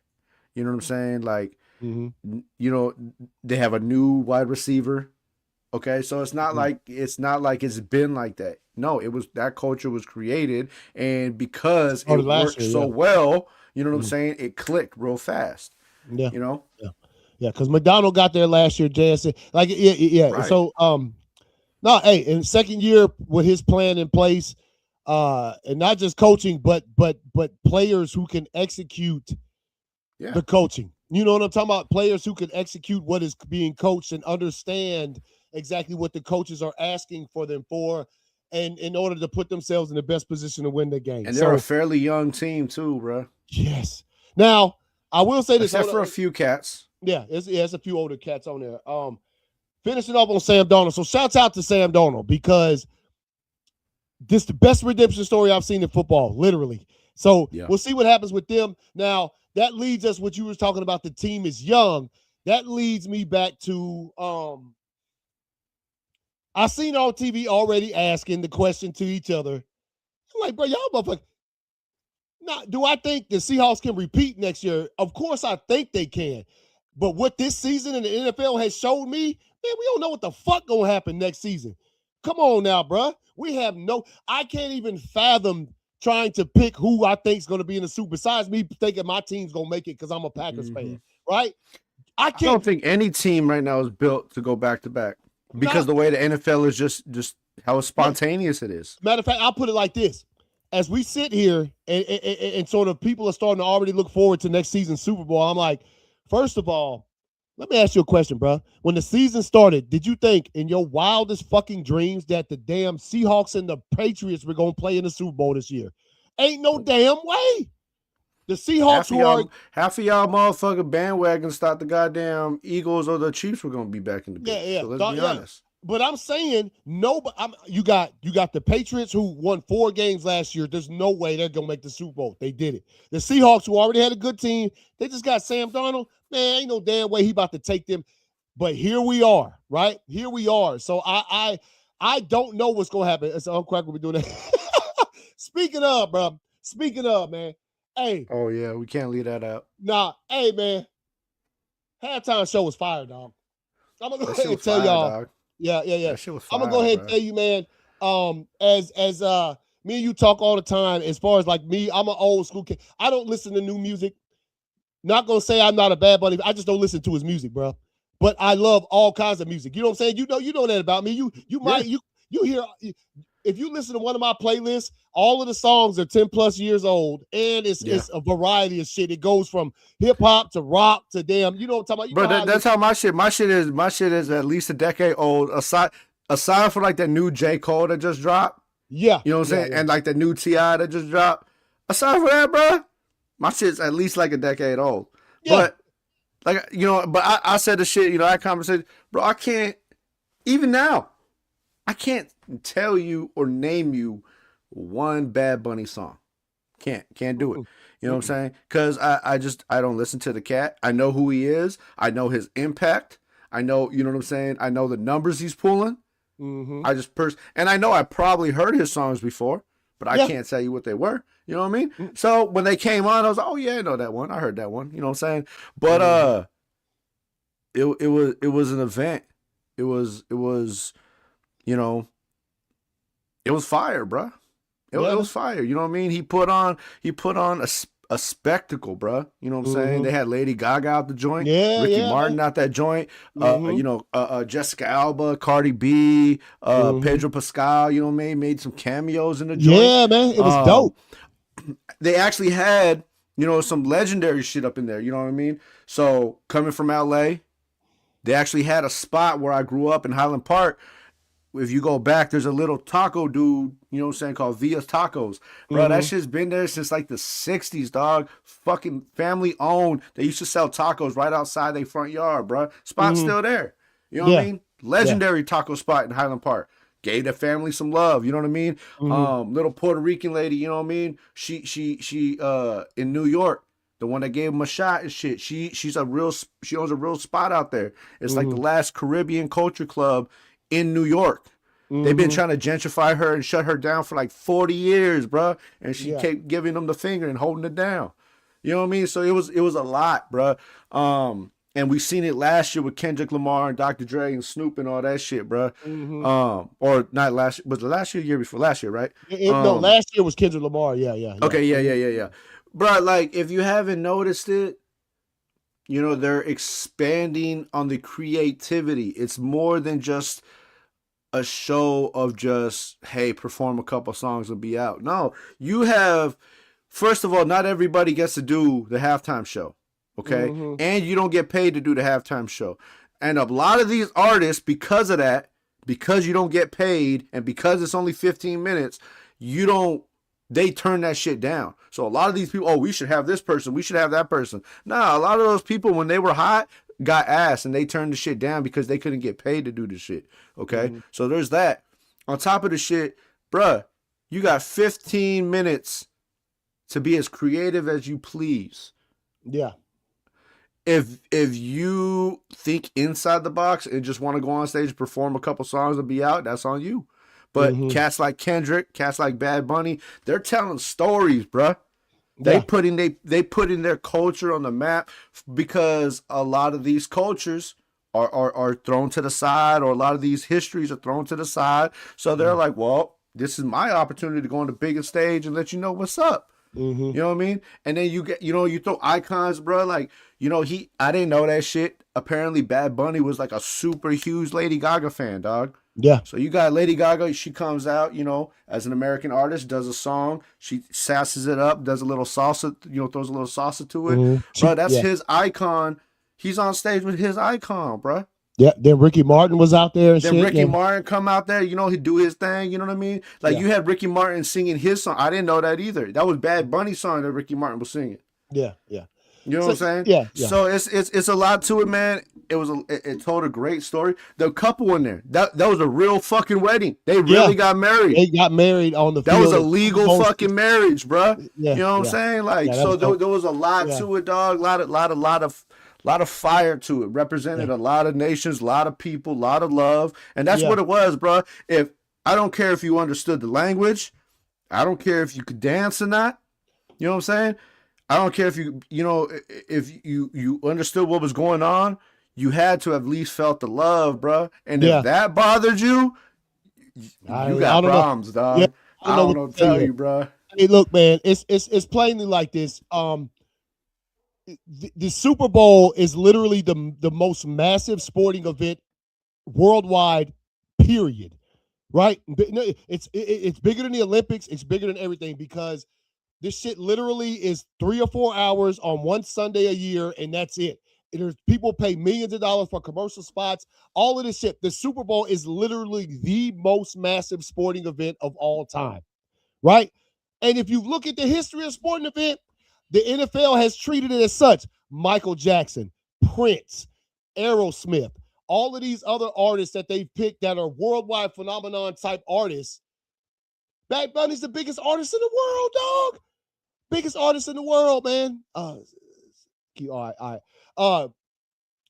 You know what I'm saying? Like, they have a new wide receiver. Okay. So it's not like it's been like that. No, that culture was created, and because it worked so well, you know what I'm saying? It clicked real fast.
Yeah.
You know?
Yeah. Because McDonald got there last year, JSN. Like, yeah. Right. So, in second year with his plan in place, and not just coaching, but players who can execute the coaching. You know what I'm talking about? Players who can execute what is being coached and understand exactly what the coaches are asking for them for, and in order to put themselves in the best position to win the game.
And they're a fairly young team too, bro.
Yes. Now, I will say this.
Except for a few cats.
Yeah, it's a few older cats on there. Finishing up on Sam Darnold. So shouts out to Sam Darnold, because this is the best redemption story I've seen in football, literally. So we'll see what happens with them. Now, that leads us, what you was talking about, the team is young. That leads me back to I seen on TV already asking the question to each other. I'm like, bro, y'all motherfucker. Now, do I think the Seahawks can repeat next year? Of course I think they can. But what this season in the NFL has showed me, man, we don't know what the fuck gonna happen next season. Come on now, bro. I can't even fathom trying to pick who I think is going to be in the Super. Besides me thinking my team's going to make it because I'm a Packers fan, right?
I don't think any team right now is built to go back to back because the way the NFL is just how spontaneous it is.
Matter of fact, I'll put it like this. As we sit here and sort of people are starting to already look forward to next season's Super Bowl, I'm like, first of all, let me ask you a question, bro. When the season started, did you think in your wildest fucking dreams that the damn Seahawks and the Patriots were going to play in the Super Bowl this year? Ain't no damn way. The Seahawks
half of y'all motherfucking bandwagons thought the goddamn Eagles or the Chiefs were going to be back in the game.
Yeah.
So let's be honest.
But I'm saying you got the Patriots who won 4 games last year. There's no way they're gonna make the Super Bowl. They did it. The Seahawks, who already had a good team, they just got Sam Darnold. Man, ain't no damn way he about to take them. But here we are, right? Here we are. So I don't know what's gonna happen. So I'm quite gonna be doing that. Speaking of, bro. Speaking of, man. Hey.
Oh yeah, we can't leave that out.
Nah, hey man. Halftime show was fire, dog. I'm gonna go ahead and tell y'all. Dog. Yeah.
That shit was fire,
I'm gonna go ahead and tell you, man. As me and you talk all the time. As far as like me, I'm an old school kid. I don't listen to new music. Not gonna say I'm not a Bad Bunny. I just don't listen to his music, bro. But I love all kinds of music. You know what I'm saying? You know that about me. You hear, if you listen to one of my playlists, all of the songs are 10 plus years old, and it's a variety of shit. It goes from hip hop to rock to damn. You know what I'm talking about?
Bro, that's how my shit is at least a decade old. Aside from like that new J. Cole that just dropped.
Yeah.
You know what I'm saying? Yeah. And like the new T.I. that just dropped. Aside from that, bro, my shit's at least like a decade old. Yeah. But I said the shit, that conversation, bro, I can't, even now, I can't tell you or name you one Bad Bunny song. Can't do it. You know what I'm saying? Because I don't listen to the cat. I know who he is. I know his impact. I know, you know what I'm saying? I know the numbers he's pulling. I just and I know I probably heard his songs before, but I can't tell you what they were. You know what I mean? So when they came on, I was like, oh yeah, I know that one. I heard that one. You know what I'm saying? But it was an event. It was it was fire, bro. It was fire. You know what I mean? He put on a spectacle, bro. You know what I'm saying? They had Lady Gaga out the joint, Ricky Martin out that joint, Jessica Alba, Cardi B, Pedro Pascal, you know what I mean? Made some cameos in the joint.
Yeah, man. It was dope.
They actually had, some legendary shit up in there, you know what I mean? So coming from LA, they actually had a spot where I grew up in Highland Park. If you go back, there's a little taco dude, you know what I'm saying, called Via's Tacos. Bro, that shit's been there since like the 60s, dog. Fucking family owned. They used to sell tacos right outside their front yard, bro. Spot's still there. You know what I mean? Legendary taco spot in Highland Park. Gave the family some love, you know what I mean? Little Puerto Rican lady, you know what I mean? She in New York, the one that gave him a shot and shit. She owns a real spot out there. It's like the last Caribbean culture club in New York. They've been trying to gentrify her and shut her down for like 40 years, bro. And she kept giving them the finger and holding it down. You know what I mean? So it was a lot, bro. And we seen it last year with Kendrick Lamar and Dr. Dre and Snoop and all that shit, bro. Or not last year. Was it last year or the year before? Last year, right?
No, last year was Kendrick Lamar. Yeah.
Okay, yeah. Bro, like, if you haven't noticed it, they're expanding on the creativity. It's more than just a show of just, hey, perform a couple songs and be out. No, you have, first of all, not everybody gets to do the halftime show, okay? And you don't get paid to do the halftime show. And a lot of these artists, because of that, because you don't get paid and because it's only 15 minutes, they turn that shit down. So a lot of these people, we should have this person, we should have that person. Nah, a lot of those people, when they were hot, got ass and they turned the shit down because they couldn't get paid to do the shit. Okay? So there's that. On top of the shit, bruh, you got 15 minutes to be as creative as you please.
Yeah.
If you think inside the box and just want to go on stage, perform a couple songs and be out, that's on you. But cats like Kendrick, cats like Bad Bunny, they're telling stories, bruh. They putting their culture on the map, because a lot of these cultures are thrown to the side, or a lot of these histories are thrown to the side. So they're like, well, this is my opportunity to go on the biggest stage and let you know what's up. You know what I mean? And then you get, you throw icons, bro. Like, I didn't know that shit. Apparently, Bad Bunny was like a super huge Lady Gaga fan, dog.
Yeah.
So you got Lady Gaga. She comes out, as an American artist, does a song. She sasses it up, does a little salsa, throws a little salsa to it. Bro, that's his icon. He's on stage with his icon, bro.
Yeah, then Ricky Martin was out there and
then
shit.
Ricky Martin come out there, he'd do his thing, you know what I mean? Like, you had Ricky Martin singing his song. I didn't know that either. That was Bad Bunny's song that Ricky Martin was singing.
Yeah.
You know what I'm saying?
Yeah.
So it's a lot to it, man. It told a great story. The couple in there, that was a real fucking wedding. They really got married.
They got married on the field.
That was a legal fucking marriage, bro.
Yeah,
you know what I'm saying? Like, so there was a lot to it, dog. A lot of fire to it. Represented a lot of nations, a lot of people, a lot of love. And that's what it was, bro. I don't care if you understood the language. I don't care if you could dance or not. You know what I'm saying? I don't care if if you understood what was going on. You had to have at least felt the love, bro. And if that bothered you, you got problems, dog. Yeah, I don't know what to tell you, bro.
Hey, look, man, it's plainly like this. The Super Bowl is literally the most massive sporting event worldwide, period. Right? It's bigger than the Olympics. It's bigger than everything, because this shit literally is 3 or 4 hours on one Sunday a year, and that's it. And there's people pay millions of dollars for commercial spots, all of this shit. The Super Bowl is literally the most massive sporting event of all time, right? And if you look at the history of sporting event, the NFL has treated it as such. Michael Jackson, Prince, Aerosmith, all of these other artists that they've picked that are worldwide phenomenon type artists. Bad Bunny's the biggest artist in the world, dog. Biggest artist in the world, man. All right.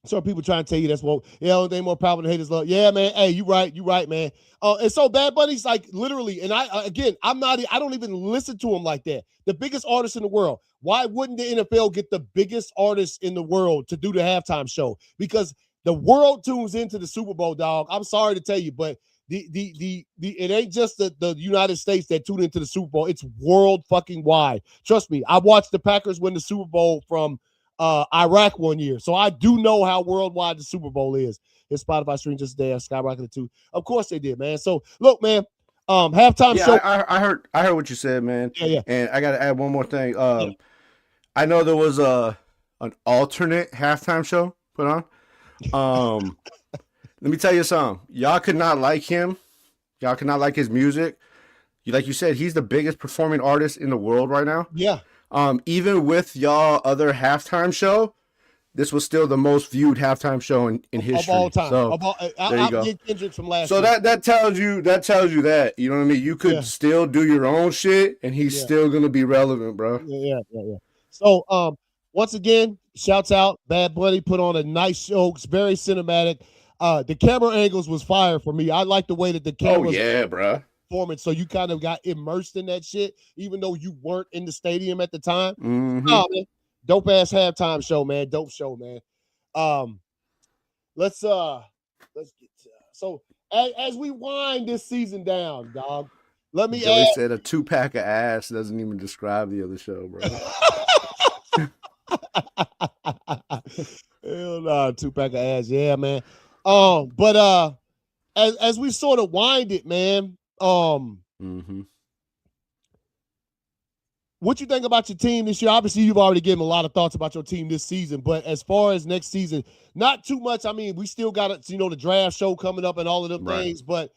Some people trying to tell you that's what, they more powerful than haters love. Yeah, man. Hey, you right, man. And so Bad Bunny's like literally, and I don't even listen to him like that. The biggest artist in the world. Why wouldn't the NFL get the biggest artist in the world to do the halftime show? Because the world tunes into the Super Bowl, dog. I'm sorry to tell you, but it ain't just the United States that tune into the Super Bowl. It's world fucking wide. Trust me. I watched the Packers win the Super Bowl from Iraq one year, so I do know how worldwide the Super Bowl is. His Spotify stream just there, skyrocketed too. Of course they did, man. So look, man, halftime show.
I heard what you said, man.
Yeah.
And I gotta add one more thing. I know there was an alternate halftime show put on. Let me tell you something. Y'all could not like him. Y'all could not like his music. Like you said, he's the biggest performing artist in the world right now.
Yeah.
Even with y'all other halftime show, this was still the most viewed halftime show in history.
Of all time.
So, there you go.
Kendrick from last
so
year.
that tells you that, you know what I mean? You could still do your own shit, and he's still going to be relevant, bro.
Yeah. So, once again, shouts out. Bad Bunny put on a nice show. It's very cinematic. The camera angles was fire for me. I like the way that the camera.
Oh, yeah, bro.
Performance, so you kind of got immersed in that shit, even though you weren't in the stadium at the time.
Mm-hmm.
Oh, man. Dope ass halftime show, man. Dope show, man. Let's get to, so as we wind this season down, dog. Let me
Joey said a 2-pack of ass doesn't even describe the other show, bro.
Hell nah, 2-pack of ass, yeah, man. But as we sort of wind it, man. What you think about your team this year? Obviously, you've already given a lot of thoughts about your team this season, but as far as next season, not too much. I mean, we still got the draft show coming up and all of them things, but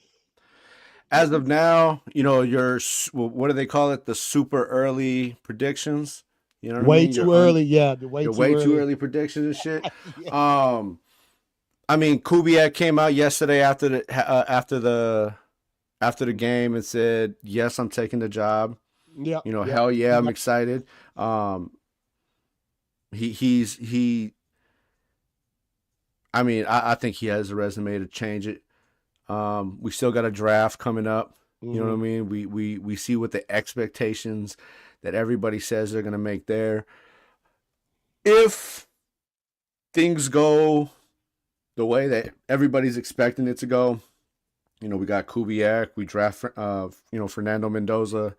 as of now, your what do they call it? The super early predictions. You know what I mean?
Too early, yeah.
Way too early predictions and shit. I mean, Kubiak came out yesterday after the game and said, "Yes, I'm taking the job."
Yeah.
Hell yeah, I'm excited. he. I mean, I think he has a resume to change it. We still got a draft coming up. You know what I mean? We see what the expectations that everybody says they're going to make there. If things go the way that everybody's expecting it to go, we got Kubiak, we draft, Fernando Mendoza.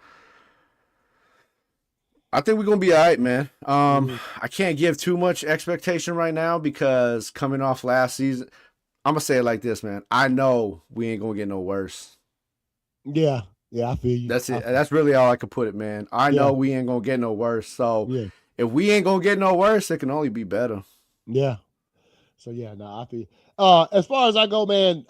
I think we're going to be all right, man. I can't give too much expectation right now because coming off last season, I'm going to say it like this, man. I know we ain't going to get no worse.
Yeah, I feel you.
That's it. That's really all I can put it, man. I know we ain't going to get no worse. So if we ain't going to get no worse, it can only be better.
Yeah. So, I feel you. As far as I go, man,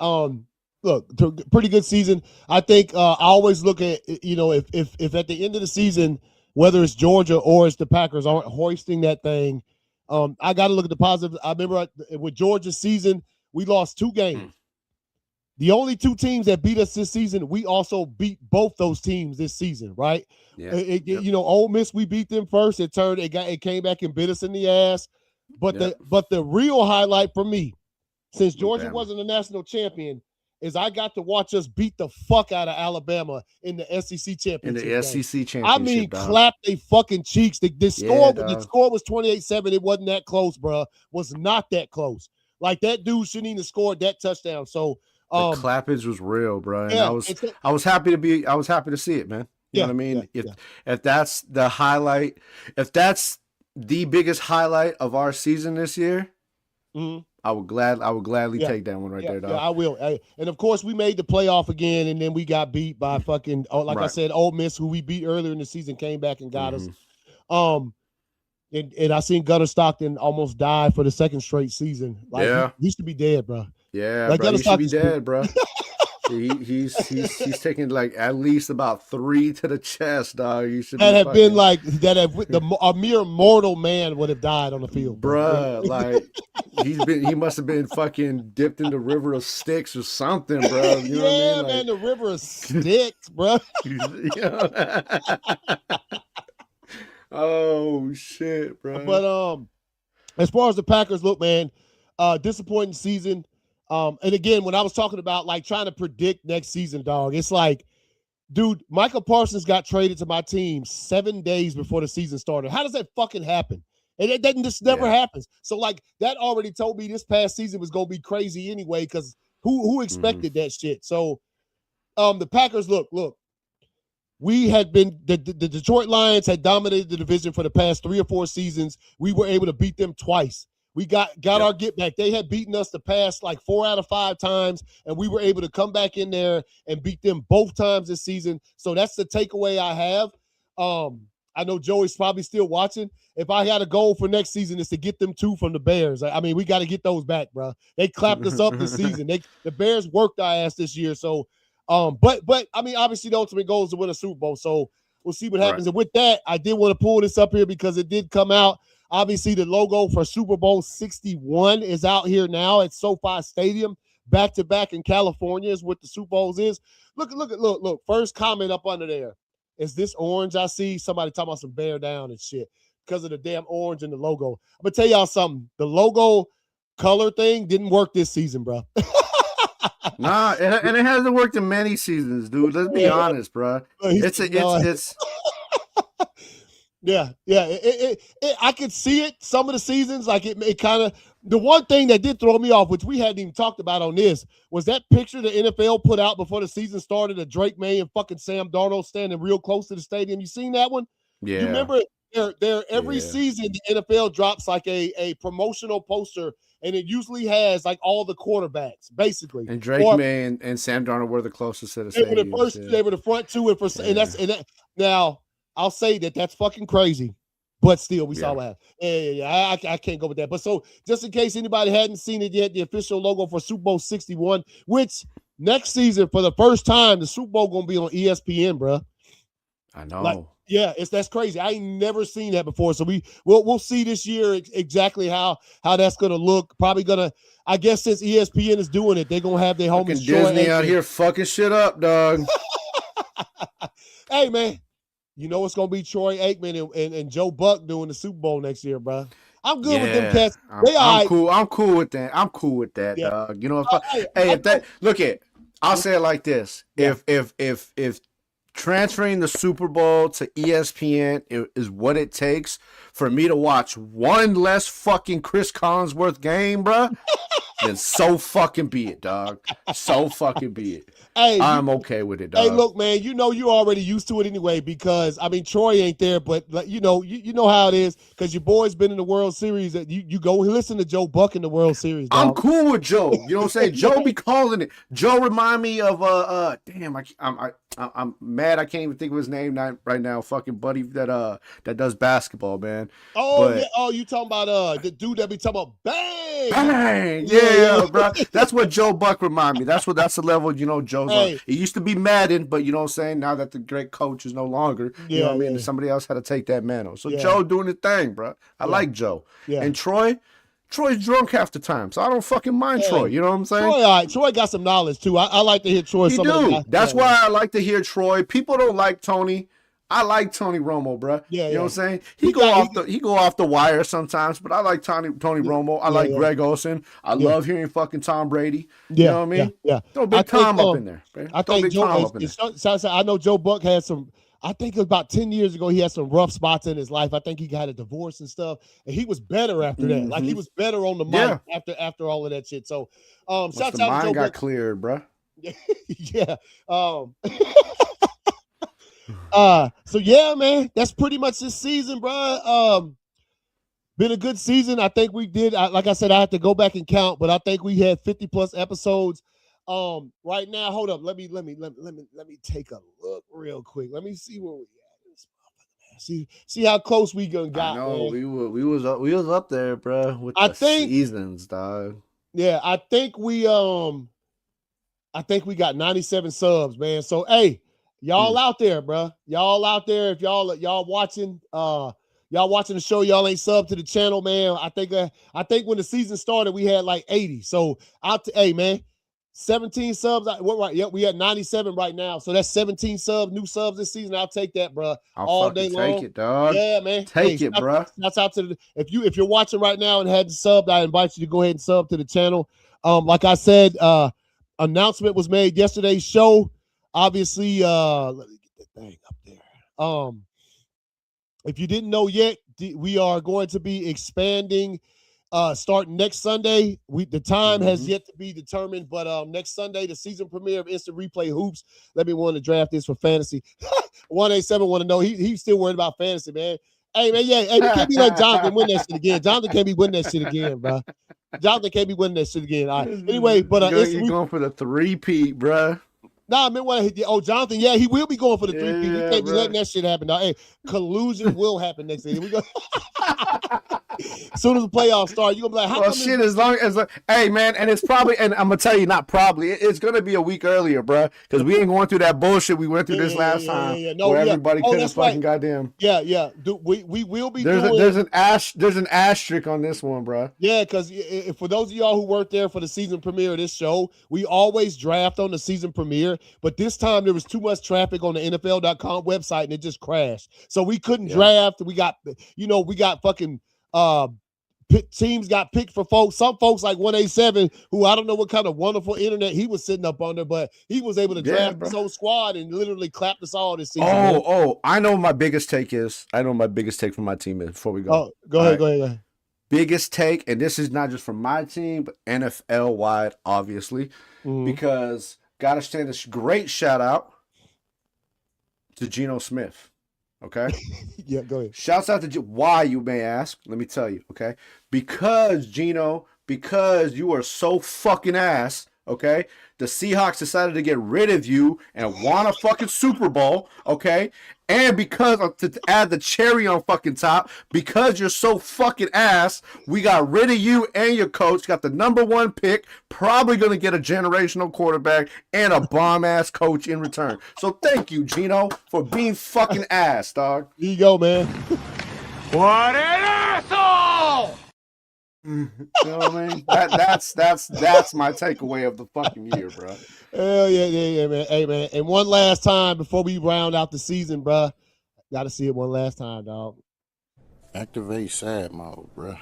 look, pretty good season. I think I always look at, if at the end of the season, whether it's Georgia or it's the Packers aren't hoisting that thing, I got to look at the positive. I remember with Georgia's season, we lost 2 games. The only 2 teams that beat us this season, we also beat both those teams this season, right? Yeah. Ole Miss, we beat them first. It came back and bit us in the ass. But the real highlight for me, since Georgia wasn't a national champion, is I got to watch us beat the fuck out of Alabama in the SEC championship.
In the SEC championship.
I mean, clap they fucking cheeks. The score was 28-7. It wasn't that close, bro. Was not that close. Like, that dude shouldn't even scored that touchdown. So
the clappage was real, bro. And I was happy to see it, man. You know what I mean? If that's the highlight, if that's the biggest highlight of our season this year, I would gladly take that one there, dog.
Yeah, I will. And of course, we made the playoff again, and then we got beat by fucking, I said, Ole Miss, who we beat earlier in the season, came back and got us. And I seen Gunnar Stockton almost die for the second straight season. Like, he used to be dead, bro.
Yeah, like, bro, he should be dead, bro. He's taking like at least about 3 to the chest, dog. You should
a mere mortal man would have died on the field,
bro. Like he must have been fucking dipped in the river of Styx or something, bro. You know what I mean?
Man, the river of Styx, bro.
Oh shit, bro.
But as far as the Packers look, man, disappointing season. And again, when I was talking about like trying to predict next season, dog, it's like, dude, Michael Parsons got traded to my team 7 days before the season started. How does that fucking happen? And it doesn't, just never happens. So like that already told me this past season was gonna be crazy anyway, because who expected that shit? So the Packers, look, we had been the Detroit Lions had dominated the division for the past 3 or 4 seasons. We were able to beat them twice. We got our get back. They had beaten us the past like 4 out of 5 times, and we were able to come back in there and beat them both times this season. So that's the takeaway I have. I know Joey's probably still watching. If I had a goal for next season, is to get them 2 from the Bears. I mean, we got to get those back, bro. They clapped us up this season. The Bears worked our ass this year. So, but I mean, obviously the ultimate goal is to win a Super Bowl. So we'll see what happens. Right. And with that, I did want to pull this up here because it did come out. Obviously, the logo for Super Bowl 61 is out here now at SoFi Stadium. Back-to-back in California is what the Super Bowls is. Look. First comment up under there. Is this orange I see? Somebody talking about some bear down and shit because of the damn orange in the logo. I'm going to tell y'all something. The logo color thing didn't work this season, bro.
Nah, and it hasn't worked in many seasons, dude. Let's be honest, bro. It's
Yeah. I could see it some of the seasons. Like it kind of, the one thing that did throw me off, which we hadn't even talked about on this, was that picture the NFL put out before the season started of Drake May and fucking Sam Darnold standing real close to the stadium. You seen that one?
Yeah.
You remember every season the NFL drops like a promotional poster, and it usually has like all the quarterbacks, basically.
And Drake May and Sam Darnold were the closest to the stadium.
They were the front 2, and now I'll say that's fucking crazy, but still, we saw what happened. Yeah. I can't go with that. But so, just in case anybody hadn't seen it yet, the official logo for Super Bowl 61, which next season, for the first time, the Super Bowl gonna be on ESPN, bro.
I know.
That's crazy. I ain't never seen that before. So we'll see this year exactly how that's gonna look. Probably gonna, I guess, since ESPN is doing it, they're gonna have their homies
Disney out here fucking shit up, dog.
Hey, man. You know it's going to be Troy Aikman and Joe Buck doing the Super Bowl next year, bro. I'm good with them cats.
I'm cool. I'm cool with that. I'm cool with that, dog. You know, I'll say it like this: if transferring the Super Bowl to ESPN is what it takes for me to watch one less fucking Chris Collinsworth game, bruh, then so fucking be it, dog. So fucking be it. Hey, I'm okay with it, dog.
Hey, look, man, you already used to it anyway because, I mean, Troy ain't there, but, you know how it is because your boy's been in the World Series. You go listen to Joe Buck in the World Series, dog.
I'm cool with Joe. You know what I'm saying? Joe be calling it. Joe remind me of, damn, I'm mad I can't even think of his name right now. Fucking buddy that does basketball, man.
Oh, you talking about the dude that be talking about bang?
Bang! Yeah, bro. That's what Joe Buck remind me. That's the level, Joe's on. It used to be Madden, but you know what I'm saying? Now that the great coach is no longer, you know what I mean? Somebody else had to take that mantle. So Joe doing his thing, bro. I like Joe. Yeah. And Troy's drunk half the time, so I don't fucking mind Troy. You know what I'm saying?
Troy got some knowledge too. I like to hear Troy.
That's why I like to hear Troy. People don't like Tony. I like Tony Romo, bro. You know what I'm saying? He go off the wire sometimes, but I like Tony Romo. I like Greg Olsen. I love hearing fucking Tom Brady. You know what I mean?
Yeah.
Throw Big Tom up in there.
I think I know Joe Buck had some. I think it was about 10 years ago. He had some rough spots in his life. I think he got a divorce and stuff, and he was better after that. Like he was better on the mic after all of that shit. So, shout out to Joe Buck.
Got cleared, bro.
Yeah. So yeah, man, that's pretty much this season, bro. Been a good season. I think we did. Like I said, I have to go back and count, but I think we had 50 plus episodes. Right now, hold up. Let me take a look real quick. Let me see where we at. See how close we got.
I know, man. we was up there, bro. With the seasons, dog.
Yeah, I think we got 97 subs, man. So hey. Y'all out there, bro. Y'all out there. If y'all watching the show, y'all ain't sub to the channel, man. I think when the season started, we had like 80. So hey, man, 17 subs. We had 97 right now. So that's 17 new subs this season. I'll take that, bro. All day long.
Take it, dog.
Yeah, man.
Take it, bro.
That's out to if you're watching right now and hadn't subbed, I invite you to go ahead and sub to the channel. Like I said, announcement was made yesterday's show. Obviously, let me get that thing up there. If you didn't know yet, we are going to be expanding starting next Sunday. The time has yet to be determined, but next Sunday, the season premiere of Instant Replay Hoops. Let me want to draft this for fantasy. 187 want to know. He's still worried about fantasy, man. Hey, man, hey, you can't be like Jonathan win that shit again. Jonathan can't be winning that shit again, bro. Jonathan can't be winning that shit again. All right. Anyway, but
you're going for the 3-peat, bro.
Nah, I mean, Jonathan, he will be going for the 3-peat. He can't be letting that shit happen. Now, hey, collusion will happen next season. We go. As soon as the playoffs start, you're gonna be like,
shit, as long as hey, man, and it's probably, and I'm gonna tell you, not probably, it's gonna be a week earlier, bro, because we ain't going through that bullshit we went through this last time. No, where everybody couldn't fucking goddamn.
Yeah. We will be.
There's an asterisk on this one, bro.
Yeah, because for those of y'all who weren't there for the season premiere of this show, we always draft on the season premiere, but this time there was too much traffic on the NFL.com website and it just crashed, so we couldn't draft. We got fucking. Teams got picked for folks. Some folks like 187, who I don't know what kind of wonderful internet he was sitting up under, but he was able to draft his whole squad and literally clapped us all this season.
I know what my biggest take is. I know what my biggest take from my team is before we go.
Oh, go ahead.
Biggest take, and this is not just from my team, but NFL wide, obviously, because gotta stand this great shout out to Geno Smith. Okay.
Yeah, go ahead.
Shouts out to why, you may ask. Let me tell you. Okay. Because Geno, you are so fucking ass. Okay. The Seahawks decided to get rid of you and won a fucking Super Bowl. Okay. And because to add the cherry on fucking top, because you're so fucking ass, we got rid of you and your coach, got the #1 pick, probably going to get a generational quarterback and a bomb-ass coach in return. So thank you, Geno, for being fucking ass, dog.
Here you go, man.
What an asshole! You know what I mean? That's my takeaway of the fucking year, bro.
Hell yeah, man. Hey, man. And one last time before we round out the season, bro. Got to see it one last time, dog.
Activate sad mode, bro.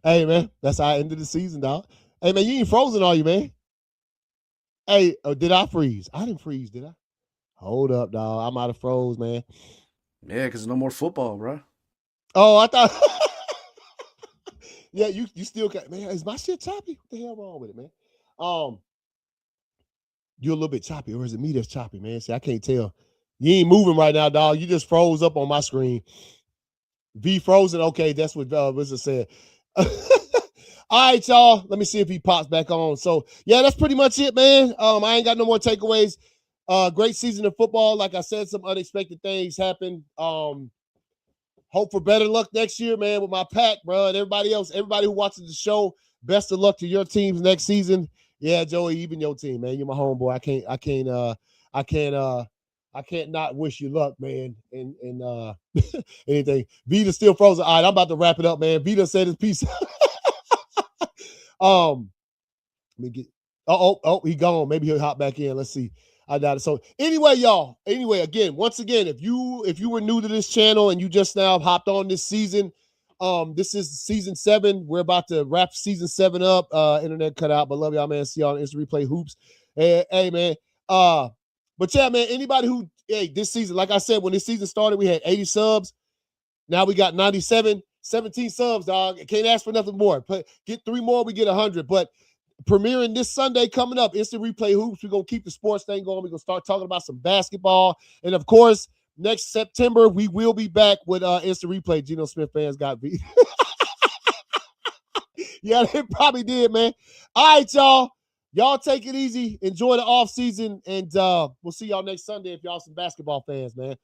Hey, man, that's how I ended the season, dog. Hey, man, you ain't frozen, are you, man? Hey, did I freeze? I didn't freeze, did I? Hold up, dog. I might have froze, man.
Yeah, because no more football, bro.
Oh, I thought. Yeah, you still got, man. Is my shit choppy? What the hell wrong with it, man? You're a little bit choppy, or is it me that's choppy, man? See, I can't tell. You ain't moving right now, dog. You just froze up on my screen. V frozen. Okay, that's what Wizard said. All right, y'all. Let me see if he pops back on. So, yeah, that's pretty much it, man. I ain't got no more takeaways. Great season of football. Like I said, some unexpected things happened. Hope for better luck next year, man, with my pack, bro, and everybody else. Everybody who watches the show, best of luck to your teams next season. Yeah, Joey, even your team, man. You're my homeboy. I can't not wish you luck, man. And anything. Vita still frozen. All right, I'm about to wrap it up, man. Vita said his piece. Let me get. He gone. Maybe he'll hop back in. Let's see. I doubt it. So anyway, y'all. Anyway, once again, if you were new to this channel and you just now hopped on this season, this is season 7. We're about to wrap season 7 up. Internet cut out, but love y'all, man. See y'all on Insta Replay Hoops. Hey, man. But yeah, man. Anybody who this season, like I said, when this season started, we had 80 subs. Now we got 97, 17 subs, dog. Can't ask for nothing more. Get 3 more, we get 100. But premiering this Sunday coming up, Instant Replay Hoops. We're going to keep the sports thing going. We're going to start talking about some basketball. And, of course, next September, we will be back with Instant Replay. Geno Smith fans got beat. Yeah, they probably did, man. All right, y'all. Y'all take it easy. Enjoy the offseason. And we'll see y'all next Sunday if y'all some basketball fans, man.